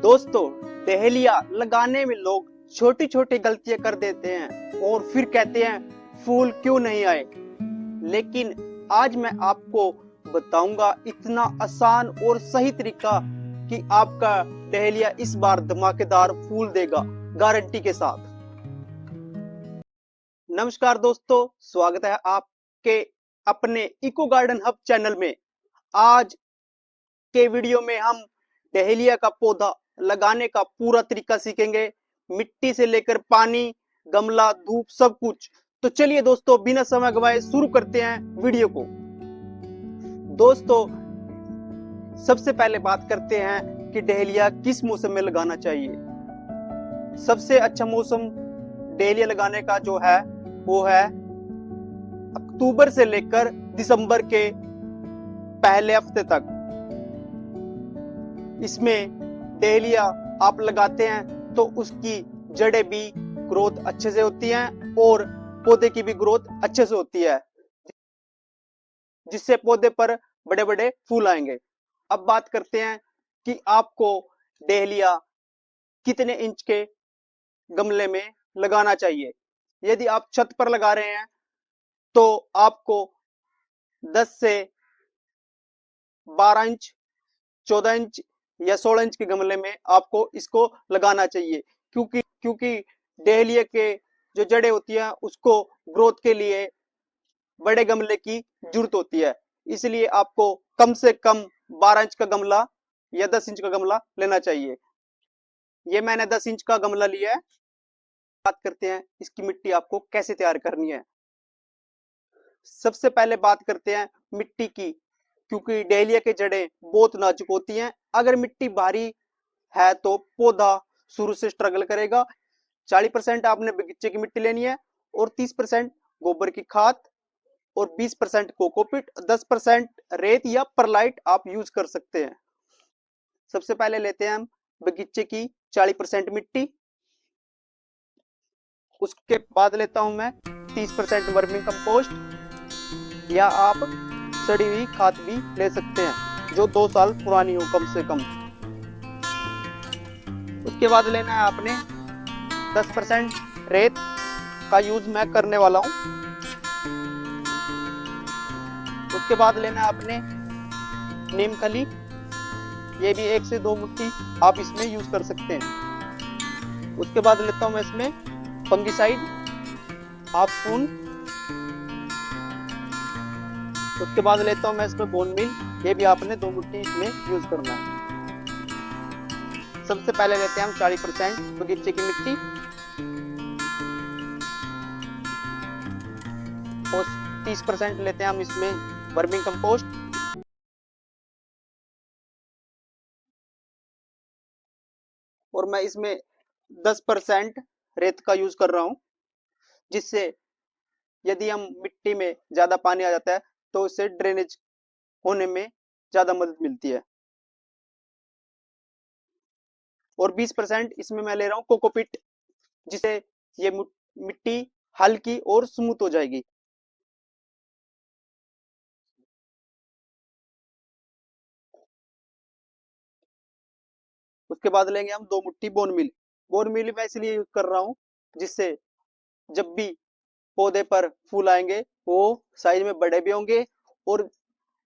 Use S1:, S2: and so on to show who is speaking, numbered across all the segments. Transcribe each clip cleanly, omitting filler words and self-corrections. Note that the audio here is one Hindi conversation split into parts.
S1: दोस्तों, डहेलिया लगाने में लोग छोटी छोटी गलतियां कर देते हैं और फिर कहते हैं फूल क्यों नहीं आए। लेकिन आज मैं आपको बताऊंगा इतना आसान और सही तरीका कि आपका डहेलिया इस बार धमाकेदार फूल देगा, गारंटी के साथ। नमस्कार दोस्तों, स्वागत है आपके अपने इको गार्डन हब चैनल में। आज के वीडियो में हम डहेलिया का पौधा लगाने का पूरा तरीका सीखेंगे, मिट्टी से लेकर पानी, गमला, धूप, सब कुछ। तो चलिए दोस्तों, बिना समय गवाए शुरू करते हैं वीडियो को। दोस्तों, सबसे पहले बात करते हैं कि डहेलिया किस मौसम में लगाना चाहिए। सबसे अच्छा मौसम डहेलिया लगाने का जो है वो है अक्टूबर से लेकर दिसंबर के पहले हफ्ते तक। इसमें डहेलिया आप लगाते हैं तो उसकी जड़ें भी ग्रोथ अच्छे से होती हैं और पौधे की भी ग्रोथ अच्छे से होती है, जिससे पौधे पर बड़े बड़े फूल आएंगे। अब बात करते हैं कि आपको डहेलिया कितने इंच के गमले में लगाना चाहिए। यदि आप छत पर लगा रहे हैं तो आपको 10 से 12 इंच, 14 इंच या 16 इंच के गमले में आपको इसको लगाना चाहिए, क्योंकि डहेलिया के जो जड़ें होती हैं उसको ग्रोथ के लिए बड़े गमले की जरूरत होती है। इसलिए आपको कम से कम 12 इंच का गमला या 10 इंच का गमला लेना चाहिए। ये मैंने 10 इंच का गमला लिया है। बात करते हैं इसकी मिट्टी आपको कैसे तैयार करनी है। सबसे पहले बात करते हैं मिट्टी की, क्योंकि डहेलिया की जड़ें बहुत नाजुक होती हैं। अगर मिट्टी भारी है तो पौधा शुरू से स्ट्रगल करेगा। 40% आपने बगीचे की मिट्टी लेनी है और 30% गोबर की खाद और 20% कोकोपीट, 10% रेत या परलाइट आप यूज कर सकते हैं। सबसे पहले लेते हैं हम बगीचे की 40% मिट्टी। उसके बाद लेता हूं मैं 30% वर्मिंग कंपोस्ट, या आप सड़ी हुई खाद भी ले सकते हैं जो 2 साल पुरानी हो कम से कम। उसके बाद लेना है आपने 10% रेत का यूज मैं करने वाला हूं। उसके बाद लेना है आपने नीम खली, ये भी 1 से 2 मुट्ठी आप इसमें यूज कर सकते हैं। उसके बाद लेता हूं मैं इसमें फंगिसाइड, हाफ स्पून। उसके बाद लेता हूं मैं इसमें बोन मील, ये भी आपने 2 मुट्ठी इसमें यूज करना है। सबसे पहले लेते हैं हम 40% बगीचे की मिट्टी और 30% लेते हैं हम इसमें वर्मिंग कंपोस्ट। और मैं इसमें 10% रेत का यूज कर रहा हूं, जिससे यदि हम मिट्टी में ज्यादा पानी आ जाता है तो उससे ड्रेनेज होने में ज्यादा मदद मिलती है। और 20% इसमें मैं ले रहा हूँ कोकोपीट, जिससे ये मिट्टी हल्की और स्मूथ हो जाएगी। उसके बाद लेंगे हम 2 मुट्ठी बोन मिल। बोन मिल मैं इसलिए यूज कर रहा हूँ जिससे जब भी पौधे पर फूल आएंगे वो साइज में बड़े भी होंगे और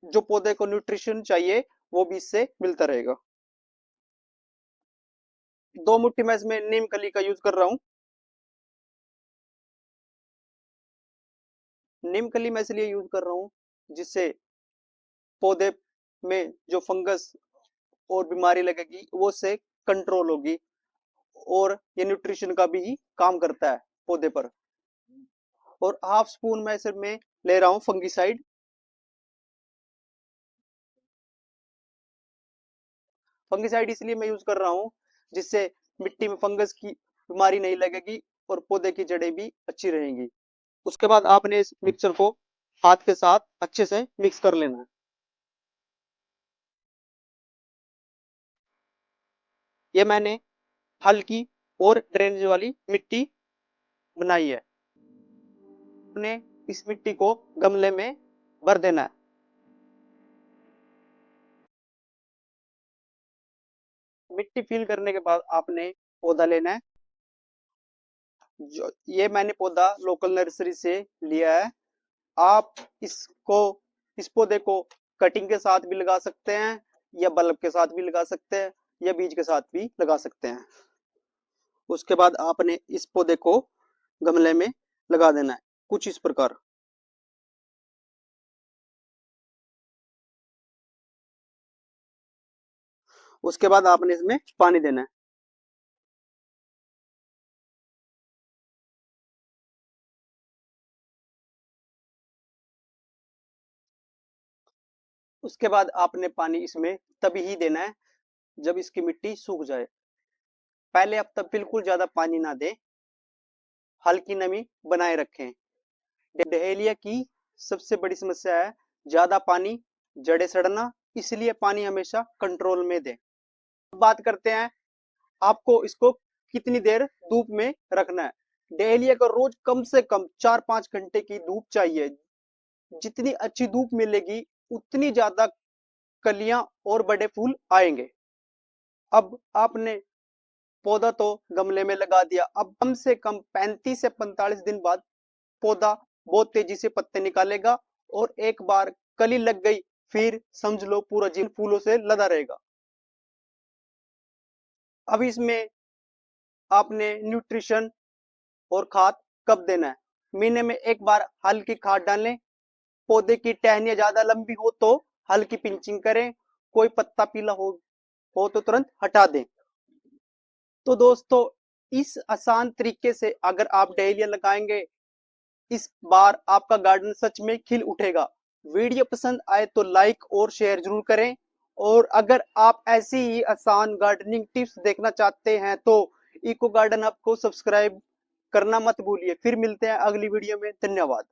S1: जो पौधे को न्यूट्रिशन चाहिए वो भी इससे मिलता रहेगा। 2 मुट्ठी मैं इसमें नीम खली का यूज कर रहा हूँ। नीम खली मैं इसलिए यूज कर रहा हूँ जिससे पौधे में जो फंगस और बीमारी लगेगी वो से कंट्रोल होगी, और ये न्यूट्रिशन का भी काम करता है पौधे पर। और हाफ स्पून मैं इसमें ले रहा हूँ फंगिसाइड। फंगिसाइड इसलिए मैं यूज कर रहा हूँ जिससे मिट्टी में फंगस की बीमारी नहीं लगेगी और पौधे की जड़ें भी अच्छी रहेंगी। उसके बाद आपने इस मिक्सचर को हाथ के साथ अच्छे से मिक्स कर लेना है। ये मैंने हल्की और ड्रेनेज वाली मिट्टी बनाई है। आपने इस मिट्टी को गमले में भर देना है। मिट्टी फिल करने के बाद आपने पौधा लेना है। जो ये मैंने पौधा लोकल नर्सरी से लिया है। आप इसको इस पौधे को कटिंग के साथ भी लगा सकते हैं, या बल्ब के साथ भी लगा सकते हैं, या बीज के साथ भी लगा सकते हैं। उसके बाद आपने इस पौधे को गमले में लगा देना है कुछ इस प्रकार। उसके बाद आपने इसमें पानी देना है। उसके बाद आपने पानी इसमें तभी ही देना है जब इसकी मिट्टी सूख जाए। पहले आप तब बिल्कुल ज्यादा पानी ना दें, हल्की नमी बनाए रखें। डहेलिया की सबसे बड़ी समस्या है ज्यादा पानी, जड़ें सड़ना, इसलिए पानी हमेशा कंट्रोल में दें। बात करते हैं आपको इसको कितनी देर धूप में रखना है। डहेलिया को रोज कम से कम 4-5 घंटे की धूप चाहिए। जितनी अच्छी धूप मिलेगी उतनी ज्यादा कलियां और बड़े फूल आएंगे। अब आपने पौधा तो गमले में लगा दिया, अब कम से कम 35 से 45 दिन बाद पौधा बहुत तेजी से पत्ते निकालेगा, और एक बार कली लग गई फिर समझ लो पूरा जीवन फूलों से लदा रहेगा। अब इसमें आपने न्यूट्रिशन और खाद कब देना है। महीने में एक बार हल्की खाद डालें। पौधे की टहनियां ज्यादा लंबी हो तो हल्की पिंचिंग करें। कोई पत्ता पीला हो तो तुरंत हटा दें। तो दोस्तों, इस आसान तरीके से अगर आप डहेलिया लगाएंगे, इस बार आपका गार्डन सच में खिल उठेगा। वीडियो पसंद आए तो लाइक और शेयर जरूर करें, और अगर आप ऐसी ही आसान गार्डनिंग टिप्स देखना चाहते हैं तो इको गार्डन हब को सब्सक्राइब करना मत भूलिए। फिर मिलते हैं अगली वीडियो में। धन्यवाद।